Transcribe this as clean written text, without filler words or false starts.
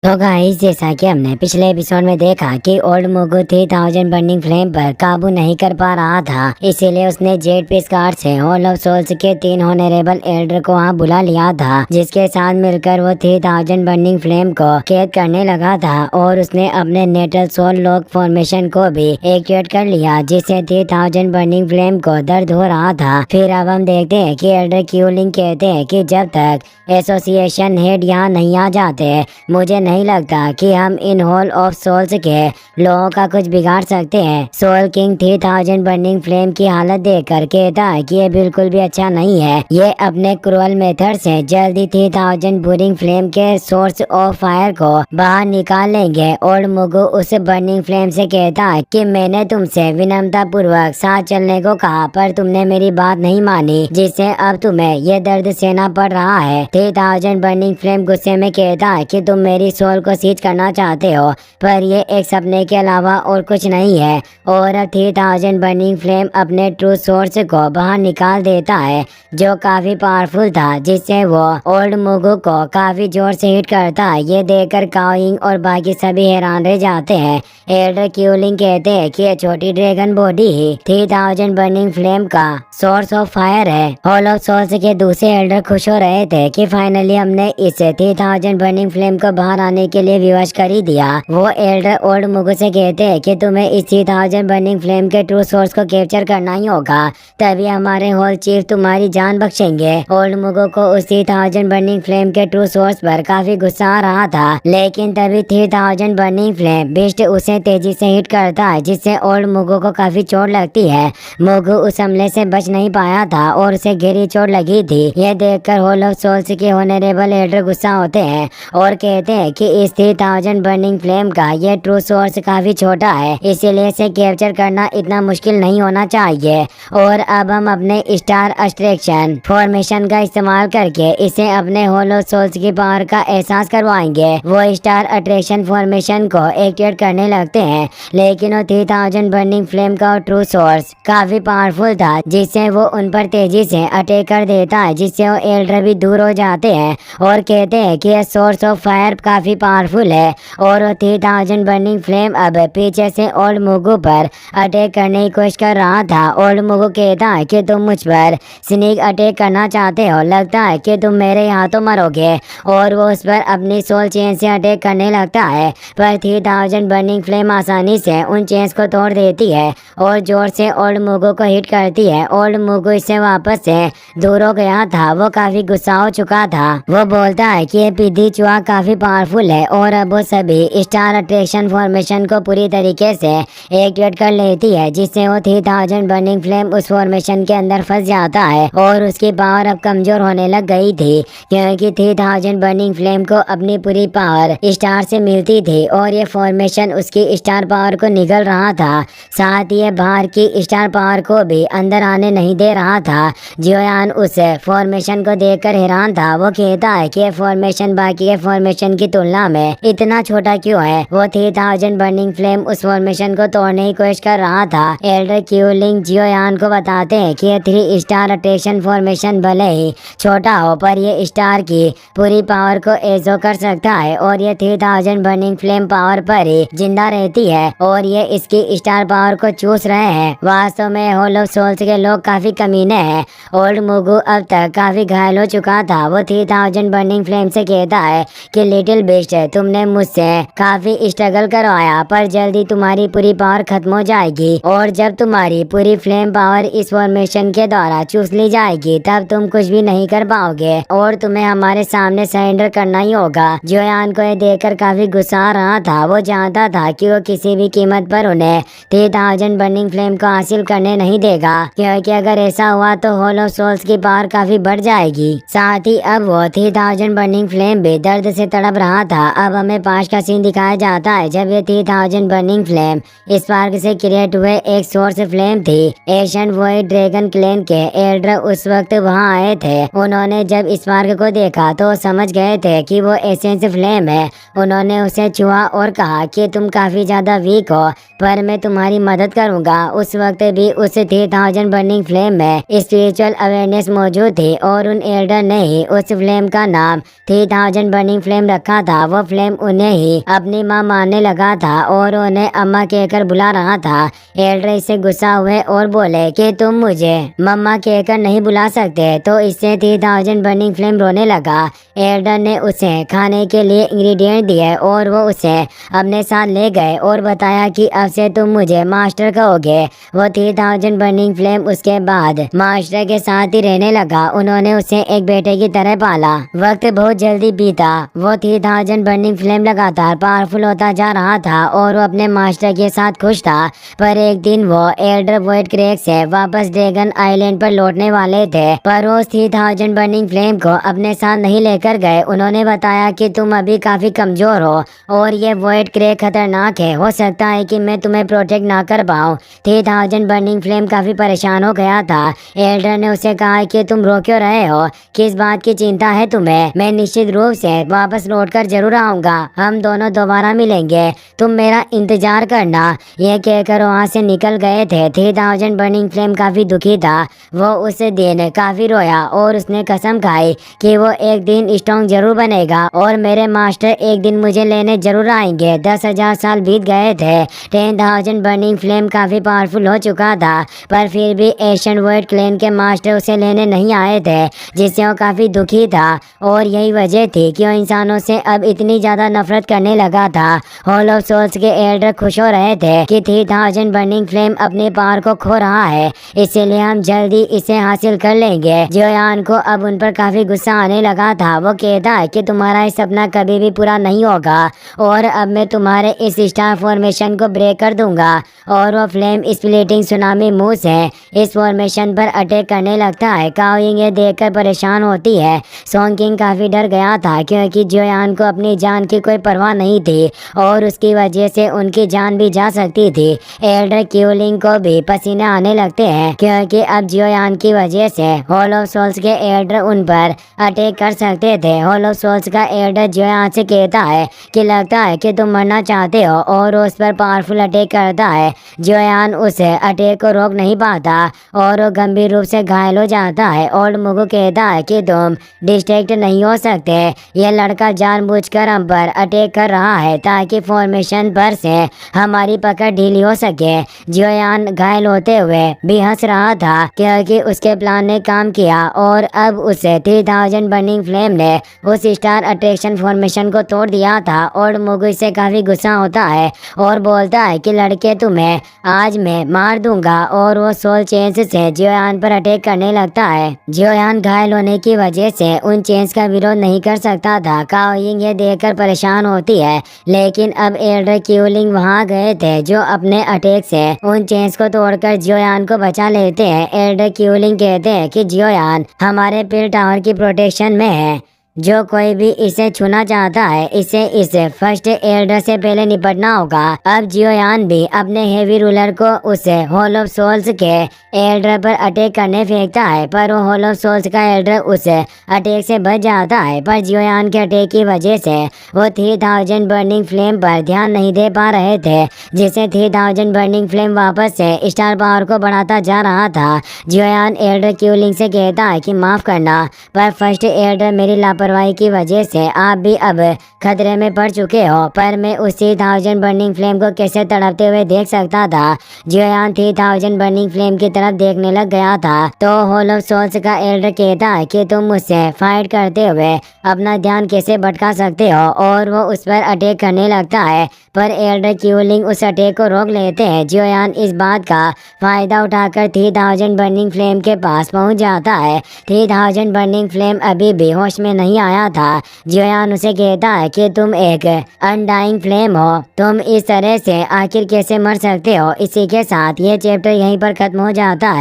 तो गाइस, जैसा कि हमने पिछले एपिसोड में देखा कि ओल्ड मोगू 3000 बर्निंग फ्लेम पर काबू नहीं कर पा रहा था, इसीलिए उसने जेड पिस्कार से हॉल ऑफ सोल्स के 3 होनरेबल एल्डर को वहाँ बुला लिया था, जिसके साथ मिलकर वो 3000 बर्निंग फ्लेम को कैद करने लगा था। और उसने अपने नेटल सोल लॉक फॉर्मेशन को भी एक्टिवेट कर लिया, जिससे 3000 बर्निंग फ्लेम को दर्द हो रहा था। फिर अब हम देखते हैं कि एल्डर क्यूलिंग कहते हैं कि जब तक एसोसिएशन हेड यहाँ नहीं आ जाते, मुझे नहीं लगता कि हम इन हॉल ऑफ सोल्स के लोगों का कुछ बिगाड़ सकते हैं। सोल किंग 3000 बर्निंग फ्लेम की हालत देखकर कहता है कि ये बिल्कुल भी अच्छा नहीं है। ये अपने क्रूअल मेथड से जल्दी 3000 बर्निंग फ्लेम के सोर्स ऑफ फायर को बाहर निकाल लेंगे। ओल्ड मुगु उस बर्निंग फ्लेम से कहता है कि मैंने तुमसे विनम्रता पूर्वक साथ चलने को कहा, पर तुमने मेरी बात नहीं मानी, जिससे अब तुम्हें ये दर्द सहना पड़ रहा है। 3000 बर्निंग फ्लेम गुस्से में कहता है कि तुम मेरी सोल को सीज करना चाहते हो, पर ये एक सपने के अलावा और कुछ नहीं है। और अब 3000 बर्निंग फ्लेम अपने ट्रू सोर्स को बाहर निकाल देता है, जो काफी पावरफुल था, जिससे वो ओल्ड मुगु को काफी जोर से हिट करता है। ये देखकर काओइंग और बाकी सभी हैरान रह जाते हैं। एल्डर क्यूलिंग कहते हैं कि ये छोटी ड्रैगन बॉडी ही 3000 बर्निंग फ्लेम का सोर्स ऑफ फायर है। हॉल ऑफ सोल्स के दूसरे एल्डर खुश हो रहे थे कि फाइनली हमने इस 3000 बर्निंग फ्लेम को बाहर आने के लिए विवश कर ही दिया। वो एल्डर ओल्ड मुगु से कहते हैं कि तुम्हें इस 3000 बर्निंग फ्लेम के ट्रू सोर्स को कैप्चर करना ही होगा, तभी हमारे हॉल चीफ तुम्हारी जान बख्शेंगे। ओल्ड मुगु को उस 3000 बर्निंग फ्लेम के ट्रू सोर्स पर काफी गुस्सा आ रहा था, लेकिन तभी 3000 बर्निंग फ्लेम बिस्ट उसे तेजी से हिट करता है, जिससे ओल्ड मुगु को काफी चोट लगती है। मुगु उस हमले से बच नहीं पाया था और उसे गहरी चोट लगी थी। यह देखकर हॉल ऑफ सोल्स के होनरेबल एल्डर गुस्सा होते हैं और कहते हैं कि इस 3000 बर्निंग फ्लेम का ये ट्रू सोर्स काफी छोटा है, इसीलिए इसे कैप्चर करना इतना मुश्किल नहीं होना चाहिए। और अब हम अपने स्टार अट्रैक्शन फॉर्मेशन का इस्तेमाल करके इसे अपने हॉल ऑफ सोल्स की पावर का एहसास करवाएंगे। वो स्टार अट्रैक्शन फॉर्मेशन को एक्टिवेट करने लगते हैं, लेकिन वो 3000 बर्निंग फ्लेम का ट्रू सोर्स काफी पावरफुल था, जिससे वो उन पर तेजी से अटैक कर देता है, जिससे वो एल्डर भी दूर हो जाते हैं और कहते हैं कि यह सोर्स ऑफ फायर काफी पावरफुल है। और वो 3000 बर्निंग फ्लेम अब पीछे से ओल्ड मुगु पर अटैक करने की कोशिश कर रहा था। ओल्ड मुगु कहता है कि तुम मुझ पर स्नीक अटैक करना चाहते हो, लगता है कि तुम मेरे हाथों मरोगे। और वो उस पर अपनी सोल चेन से अटैक करने लगता है, पर 3000 बर्निंग फ्लेम आसानी से उन चेन्स को तोड़ देती है और जोर से ओल्ड मुगु को हिट करती है। ओल्ड मुगु इससे वापस से दूर हो गया था, वो काफी गुस्सा हो चुका था। वो बोलता है कि ये पीधी चूहा काफी पावरफुल है और अब वो सभी स्टार अट्रैक्शन फॉर्मेशन को पूरी तरीके से एक्टिवेट कर लेती है, जिससे वो 3000 बर्निंग फ्लेम उस फॉर्मेशन के अंदर फंस जाता है। और उसकी पावर अब कमजोर होने लग गई थी, क्योंकि 3000 बर्निंग फ्लेम को अपनी पूरी पावर स्टार से मिलती थी और ये फॉर्मेशन उसकी स्टार पावर को निगल रहा था। साथ ही बाहर की स्टार पावर को भी अंदर आने नहीं दे रहा था। जियोयान उस फॉर्मेशन को देखकर हैरान था। वो कहता है कि फॉर्मेशन बाकी के फॉर्मेशन की तुलना में इतना छोटा क्यों है। वो 3000 बर्निंग फ्लेम उस फॉर्मेशन को तोड़ने की कोशिश कर रहा था। एल्डर क्यूलिंग जियोयान को बताते हैं कि 3 स्टार अट्रैक्शन फॉर्मेशन भले ही छोटा हो, पर ये स्टार की पूरी पावर को एजो कर सकता है और ये 3000 बर्निंग फ्लेम पावर पर ही जिंदा रहती है और ये इसकी स्टार पावर को चूस रहे हैं। वास्तव में हॉल ऑफ सोल्स के लोग काफी कमीने हैं। ओल्ड मुगु अब तक काफी घायल हो चुका था। वो 3000 बर्निंग फ्लेम से कहता है कि लिटिल बिस्ट, तुमने मुझसे काफी स्ट्रगल करवाया, पर जल्दी तुम्हारी पूरी पावर खत्म हो जाएगी और जब तुम्हारी पूरी फ्लेम पावर इस फॉर्मेशन के द्वारा चूस ली जाएगी, तब तुम कुछ भी नहीं कर पाओगे और तुम्हें हमारे सामने सरेंडर करना ही होगा। जोयान को यह देखकर काफी गुस्सा आ रहा था। वो जानता था कि वो किसी भी कीमत पर उन्हें 3000 बर्निंग फ्लेम को हासिल करने नहीं देगा, क्योंकि अगर ऐसा हुआ तो हॉल ऑफ सोल्स की पावर काफी बढ़ जाएगी। साथ ही अब वो 3000 बर्निंग फ्लेम भी दर्द से तड़प रहा था। अब हमें पास का सीन दिखाया जाता है जब ये 3000 बर्निंग फ्लेम स्पार्क से क्रिएट हुए एक सोर्स फ्लेम थी। एशियंट वॉइड ड्रैगन क्लैन के एल्डर उस वक्त वहां आए थे। उन्होंने जब स्पार्क को देखा तो समझ गए थे कि वो एसेंस फ्लेम है। उन्होंने उसे छुआ और कहा कि तुम काफी ज्यादा वीक हो, पर मैं तुम्हारी मदद करूंगा। उस वक्त भी उस 3000 बर्निंग फ्लेम में स्पिरिचुअल अवेयरनेस मौजूद थी और उन एल्डर ने ही उस फ्लेम का नाम 3000 बर्निंग फ्लेम रखा था। था वो फ्लेम उन्हें ही अपनी माँ मानने लगा था और उन्हें अम्मा कहकर बुला रहा था। एल्डर इससे गुस्सा हुए और बोले कि तुम मुझे मम्मा कहकर नहीं बुला सकते। तो इससे 3000 बर्निंग फ्लेम रोने लगा। एल्डर ने उसे खाने के लिए इंग्रेडिएंट दिए और वो उसे अपने साथ ले गए और बताया कि अब से तुम मुझे मास्टर कहोगे। वो 3000 बर्निंग फ्लेम उसके बाद मास्टर के साथ ही रहने लगा। उन्होंने उसे एक बेटे की तरह पाला। वक्त बहुत जल्दी बीता। वो 3000 बर्निंग फ्लेम लगातार पावरफुल होता जा रहा था और वो अपने मास्टर के साथ खुश था। पर एक दिन वो एल्डर वॉइड क्रेक से वापस ड्रैगन आइलैंड पर लौटने वाले थे, पर वो 3000 बर्निंग फ्लेम को अपने साथ नहीं लेकर गए। उन्होंने बताया कि तुम अभी काफी कमजोर हो और ये वॉइड क्रेक खतरनाक है, हो सकता है कि मैं तुम्हें प्रोटेक्ट ना कर पाऊँ। 3000 बर्निंग फ्लेम काफी परेशान हो गया था। एल्डर ने उसे कहा कि तुम रो क्यों रहे हो, किस बात की चिंता है तुम्हें? मैं निश्चित रूप से वापस लौटकर जरूर आऊंगा, हम दोनों दोबारा मिलेंगे, तुम मेरा इंतजार करना। ये कहकर वहाँ से निकल गए थे। 3000 बर्निंग फ्लेम काफी दुखी था। वो उस दिन काफी रोया और उसने कसम खाई कि वो एक दिन स्ट्रॉन्ग जरूर बनेगा और मेरे मास्टर एक दिन मुझे लेने जरूर आएंगे। 10,000 साल बीत गए थे। 10,000 बर्निंग फ्लेम काफी पावरफुल हो चुका था, पर फिर भी एशियन वर्ल्ड क्लैन के मास्टर उसे लेने नहीं आए थे, जिससे वो काफी दुखी था। और यही वजह थी कि वो इंसानों से अब इतनी ज्यादा नफरत करने लगा था। हॉल ऑफ सोल्स के एल्डर खुश हो रहे थे कि 3000 बर्निंग फ्लेम अपने पावर को खो रहा है, इसीलिए हम जल्दी इसे हासिल कर लेंगे। जोयान को अब उन पर काफी गुस्सा आने लगा था। वो कहता है कि तुम्हारा इस सपना कभी भी पूरा नहीं होगा और अब मैं तुम्हारे इस स्टार फॉर्मेशन को ब्रेक कर दूंगा। और वो फ्लेम स्प्लिटिंग सुनामी मुंह से इस फॉर्मेशन पर अटैक करने लगता है। काओयिंग ये देखकर परेशान होती है। सॉन्ग किंग काफी डर गया था क्योंकि जोयान को अपनी जान की कोई परवाह नहीं थी और उसकी वजह से उनकी जान भी जा सकती थी। एल्डर क्यूलिंग को भी पसीने आने लगते हैं क्योंकि अब जोयान की वजह से हॉल ऑफ सोल्स के एल्डर उन पर अटैक कर सकते थे। हॉल ऑफ सोल्स का एल्डर जोयान से कहता है कि लगता है कि तुम मरना चाहते हो और उस पर पावरफुल अटैक करता है। जोयान उस अटैक को रोक नहीं पाता और वो गंभीर रूप से घायल हो जाता है। ओल्ड मुगु कहता है कि तुम डिस्ट्रैक्ट नहीं हो सकते, यह लड़का जानबूझकर हम पर अटैक कर रहा है ताकि फॉर्मेशन पर से हमारी पकड़ ढीली हो सके। जोयान घायल होते हुए भी हंस रहा था क्योंकि उसके प्लान ने काम किया और अब उसे 3000 बर्निंग फ्लेम ने उस स्टार अट्रैक्शन फॉर्मेशन को तोड़ दिया था। और मुगु से काफी गुस्सा होता है और बोलता है कि लड़के तुम्हें आज मैं मार दूंगा और वो सोल चेंज से जोयान पर अटैक करने लगता है। जोयान घायल होने की वजह से उन चेंज का विरोध नहीं कर सकता था। काओयिंग ये देखकर परेशान होती है, लेकिन अब एल्डर क्यूलिंग वहां गए थे जो अपने अटैक से उन चेंज को तोड़कर जोयान को बचा लेते हैं। एल्डर क्यूलिंग कहते हैं कि जोयान हमारे पिल टावर की प्रोटेक्शन में है, जो कोई भी इसे छूना चाहता है इसे इस फर्स्ट एल्डर से पहले निपटना होगा। अब जोयान भी अपने हेवी रूलर को उसे हॉल ऑफ सोल्स के एल्डर पर अटैक करने फेंकता है, पर वो हॉल ऑफ सोल्स का एल्डर उस अटैक से बच जाता है। पर जोयान के अटैक की वजह से वो 3000 बर्निंग फ्लेम पर ध्यान नहीं दे पा रहे थे, जिससे 3000 बर्निंग फ्लेम वापस से स्टार पावर को बढ़ाता जा रहा था। जोयान एल्डर क्यूलिंग से कहता है कि माफ करना, पर फर्स्ट एल्डर मेरी लापरवाही की वजह से आप भी अब खतरे में पड़ चुके हो। पर मैं उस 3000 बर्निंग फ्लेम को कैसे तड़पते हुए देख सकता था। जोयान 3000 बर्निंग फ्लेम की तरफ देखने लग गया था। तो हॉल ऑफ सोल्स का एल्डर कहता है कि तुम मुझसे फाइट करते हुए अपना ध्यान कैसे भटका सकते हो, और वो उस पर अटैक करने लगता है। पर एल्डर क्यूलिंग उस अटैक को रोक लेते हैं। जोयान इस बात का फायदा उठाकर 3000 बर्निंग फ्लेम के पास पहुंच जाता है। 3000 बर्निंग फ्लेम अभी भी होश में नहीं आया था। जोयान उसे कहता है कि तुम एक अनडाइंग फ्लेम हो, तुम इस तरह से आखिर कैसे मर सकते हो। इसी के साथ ये चैप्टर यहीं पर खत्म हो जाता है।